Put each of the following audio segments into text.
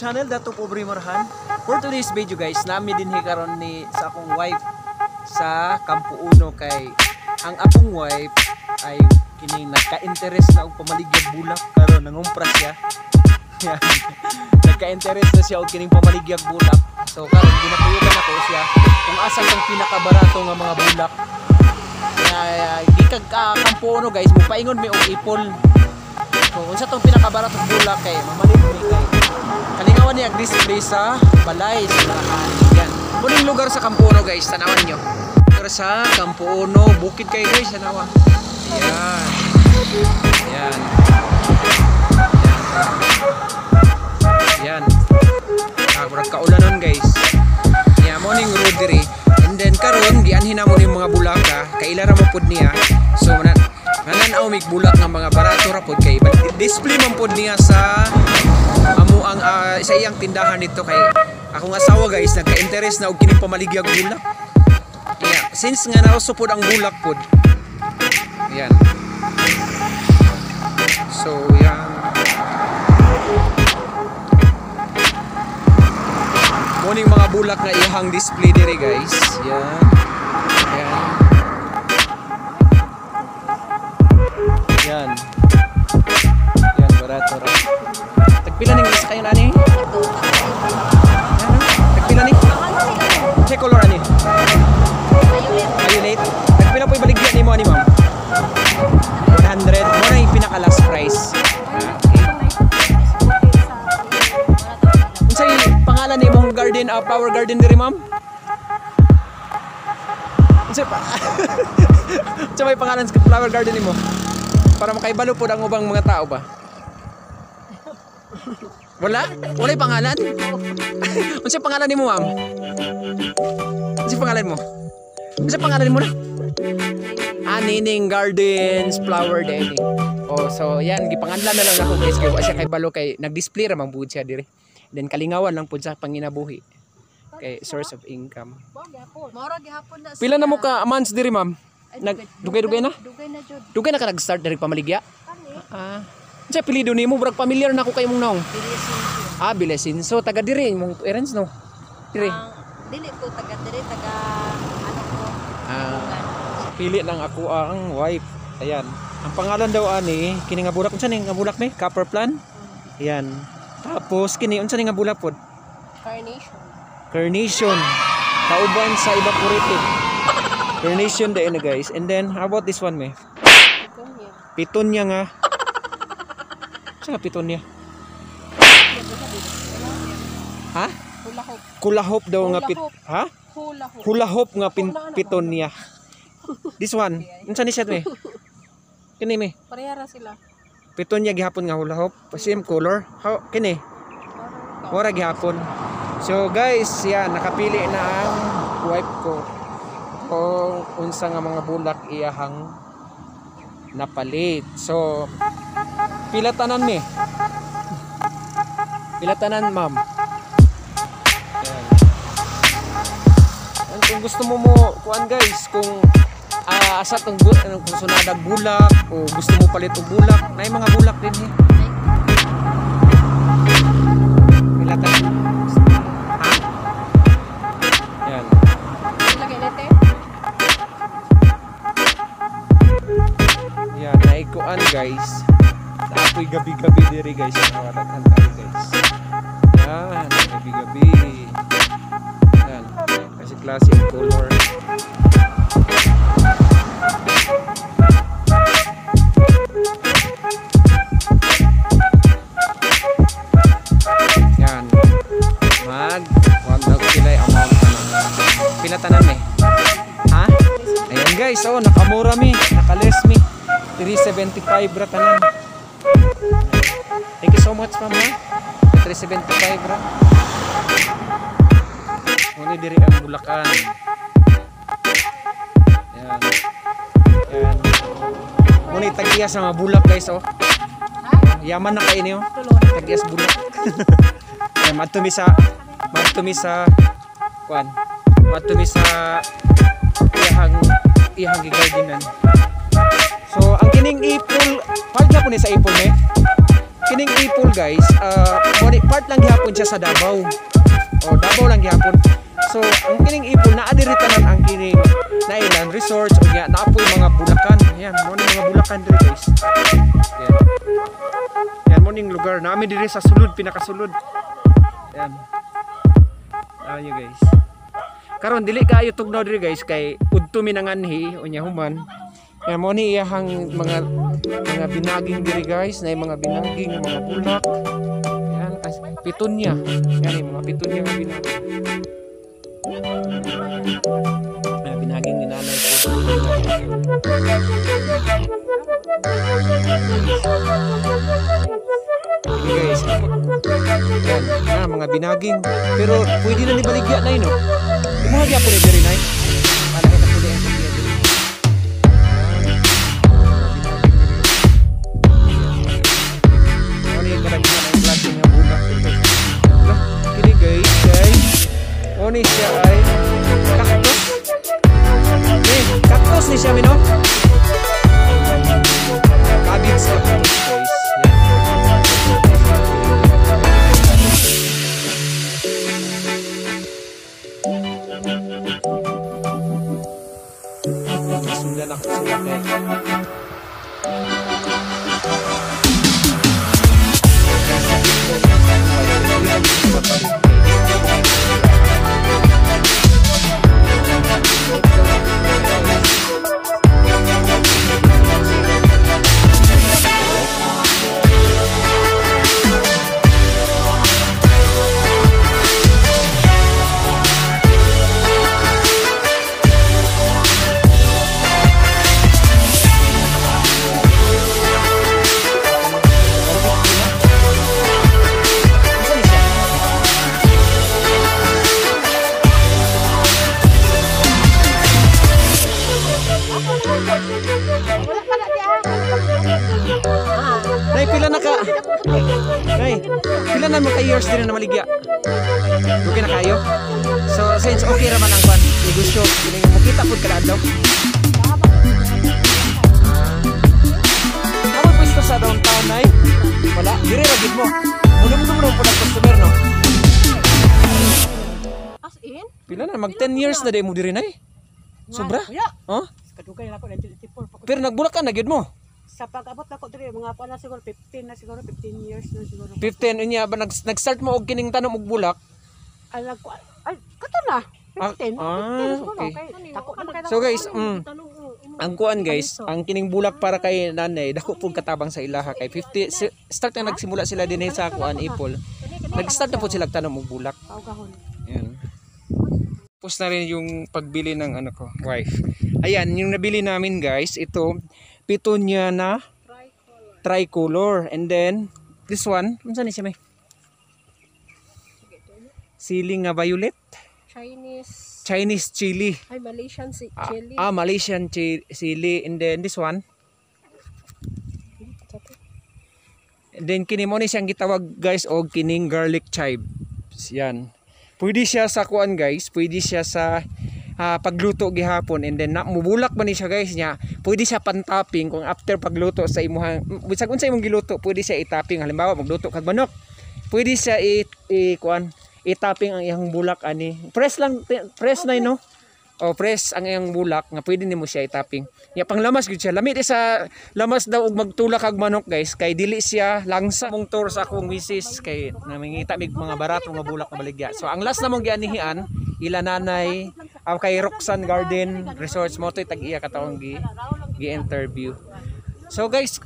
channel Dato Pobre Marhan. For today's video guys, nami din karon ni sa akong wife sa Campo Uno kay ang akong wife ay kini nagka-interest na og pamaligyag bulak karon nangumpra siya. Yan. Nagka-interest na siya og kining pamaligyag bulak. So karon ginapuyugan ako siya kung asa ang pinakabarato nga mga bulak. Kaya gikag Campo Uno guys, mupaingon mi og ipol. So unsa tong pinakabarato bulak kay mamalit mi kay kalingawan niya display sa balay sa Malacan. Yan. Muling lugar sa Campo Uno guys, tanawan nyo. Lugar sa Campo Uno, bukid kayo guys, tanawa. Yan. Yan. Yan. Kurang kaulanon guys. Yan, morning road diri. And then karon gianhin na mo yung mga bulaka, kailara mo pud niya. So nananaw mig bulak ng mga barato ra pud kay display man pud niya sa amo ang sa iyang tindahan dito kay akong asawa guys nagka-interest na og kining pamaligyag bulak. Yeah, since nga nauso pud ang bulak pud. Yan. So yan. Morning mga bulak nga ihang display diri guys. Yan. Yan. Yan. Yan barato ra. Tagpila ning list kayo nani? Tagpila ni? Check color ani. Violet. Tagpila po ibaligyan nimo ani ma'am? 100. Mo na yung pinaka last price. Unsay pangalan nimong garden, flower garden diri ma'am? Unsay pa? Unsay may pangalan sa flower garden nimo? Para makaibalo po ang ubang mga tao ba? Wala? Wala'y pangalan? Unsay pangalan nimo ma'am? Unsay pangalan mo? Unsay pangalan mo na? Nining Gardens Flower Dating. Oh, so yan gipanganlan na lang ako guys kay wa siya kay balo kay nag-display ra man bud siya dire. Then kalingawan lang pud sa panginabuhi. Kay source of income. Mora gihapon na. Pila na mo ka months diri ma'am? Dugay-dugay na? Dugay na jud. Dugay na ka nag-start diri pamaligya? Unsay apelyido nimo? Murag familiar na ko kay mong naong. Bilesin. Bilesin. So taga diri mong parents no? Diri. Dili ko taga diri taga ano ko. Pili lang ako ang wife. Ayan. Ang pangalan daw ani, kini nga bulak. Unsa ni nga bulak ni? Copper plant. Ayan. Tapos kini unsa ni nga bulak pod? Carnation. Carnation. Kauban sa evaporated. Carnation din na guys. And then how about this one me? Pitonia nga. Sa pitonia. Ha? Hulahop. Kulahop daw nga ha? Hulahop. Hulahop nga pitonia. This one, unsa ni siya me? Kini me. Parehara sila. Pitonia gihapon nga hulahop, same color. How kini? Mura gihapon. So guys, yan nakapili na ang wife ko kung unsa nga mga bulak iyahang napalit. So pila tanan me? Pila tanan ma'am? Yan. And kung gusto mo kuan guys, kung asa tong sunadag bulak o gusto mo palit og bulak, nay mga bulak din eh. Pila tanan? Ha? Yan. Lagay nete. Yan, naikuan guys. Naapoy gabi-gabi diri guys. Nakawalaghan tayo guys. Yan, gabi-gabi. Yan, kasi klase ang color. Yan. Wag daw sila yung amount pila tanan eh. Ha? Ayan guys, oh, nakamura mi, nakales mi. 375 ra tanan. Thank you so much ma'am ha. 375 ra. Muna diri ang Bulacan. Yan. Yan. Muna itagiyas sa mga bulak guys oh. Yaman na kayo niyo. Tagiyas bulak. Yan, matumi sa kuan. Matumi sa ihang gigardenan. So ang kining ipol, pag na po ni sa ipol me. kining ipol guys, part lang gihapon siya sa Davao. O Davao lang gihapon. So ang kining ipol naa diri tanan ang kining na ilan resorts o nya naapoy mga bulakan. Yan, mo ni mga bulakan diri guys. Yan. Yan mo ning lugar naami diri sa sulod, pinakasulod. Yan. Ayo guys. Karon dili kaayo tugnaw diri guys kay udto mi nanganhi unya human. Yan mo ni iyahang mga binaging diri guys, na mga binaging mga bulak. Yan as pitunya. Yan yung mga pitunya nga binaging. Mga binaging ni nanay po. Ini guys. Yan, mga binaging. Pero pwede na ni baligya na yun, no? Umahagya po ni diri na yun. Para kita pwede ang pagya diri. Ano yung karamihan ang klase nga bulak? Kini guys. Ano siya ay cactus. Cactus ni siya, mino? Cabbage cactus guys. Sundan ako sila guys. Nay, pila na ka? Nay, pila na mo ka years din na maligya? Okay na kayo? So, since okay raman ang kwan, negosyo, makita po ka daw. Kapag pwesto sa downtown, Nay? Wala, dire ragid mo. Mulong-mulong po ng customer, no? As in? Pila na, mag 10 years na day mo dire, Nay? Sobra? Oh? Kadugay na ako 1984 Pero nagbulak ka na gid mo. sa pag-abot na ko diri mga pa na siguro 15 na siguro 15 years na siguro. 15 unya ba nag-start mo og kining tanom og bulak? Alag ko ay kato na 15. Okay. Tako na kay. So guys, ang kuan guys, ang kining bulak para kay nanay dako pug katabang sa ilaha kay 50 start na nagsimula sila dinhi sa kuan ipol. Nag-start na po sila tanom og bulak. Paugahon. Ayan. Tapos na rin yung pagbili ng ano ko, wife. Ayan, yung nabili namin guys, ito Petunia na tricolor. And then this one, ano saan siya may? Siling nga violet. Chinese chili. Ay, Malaysian chili. Malaysian chili. And then this one. And then kini mo ni siyang gitawag guys og kining garlic chives. Yan. Pwede siya sa kuan guys, pwede siya sa pagluto gihapon, and then mubulak man ni siya guys nya. Pwede siya pan-topping kung after pagluto sa imong bisag unsa imong giluto, pwede siya i-topping. Halimbawa magluto kag manok, pwede siya kuan i-topping ang iyang bulak ani. Press na no. O press ang iyang bulak nga pwede nimo siya i-topping. Ya panglamas gid siya. Lamit sa lamas daw og magtulak kag manok guys kay dili siya langsa. Mong tour sa akong misis kay namingita mig mga barato nga bulak na baligya. So ang last namong gianihian ila nanay kay Roxanne Garden Resorts mo to'y tag-iya katawang gi-interview. So guys,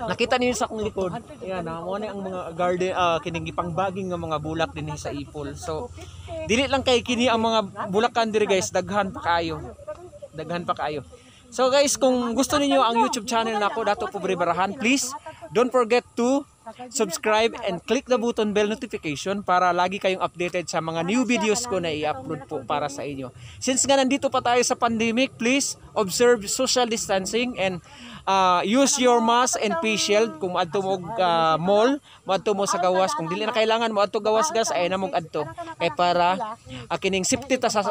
nakita niyo sa akong likod. Ayan, mo ni ang mga garden kining gipangbaging nga mga bulak dinhi sa Ipol. So dili lang kay kini ang mga bulakan diri guys, daghan pa kayo. Daghan pa kayo. So guys, kung gusto niyo ang YouTube channel nako Dato Pobre Barahan, please don't forget to subscribe and click the button bell notification para lagi kayong updated sa mga new videos ko na i-upload po para sa inyo. Since nga nandito pa tayo sa pandemic, please observe social distancing and use your mask and face shield. Kung adto mo mall, moadto mo sa gawas, kung dili na kailangan mo adto gawas-gas ay na mo adto kay para kining safety ta sa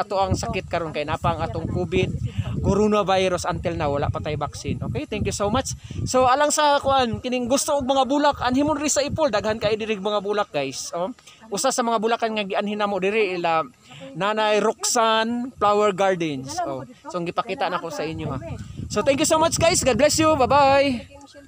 ato ang sakit karon kay napa ang atong COVID coronavirus until now wala pa tay vaccine. Okay, thank you so much. So alang sa kuan kining gusto og mga bulak anhimon ri sa Ipol daghan kay diri mga bulak guys. Oh. Usa sa mga bulakan nga gianhin namo diri ila Nanay Roxanne Flower Gardens. Oh. So gipakita nako sa inyo ha. So thank you so much guys. God bless you. Bye-bye. Michelle.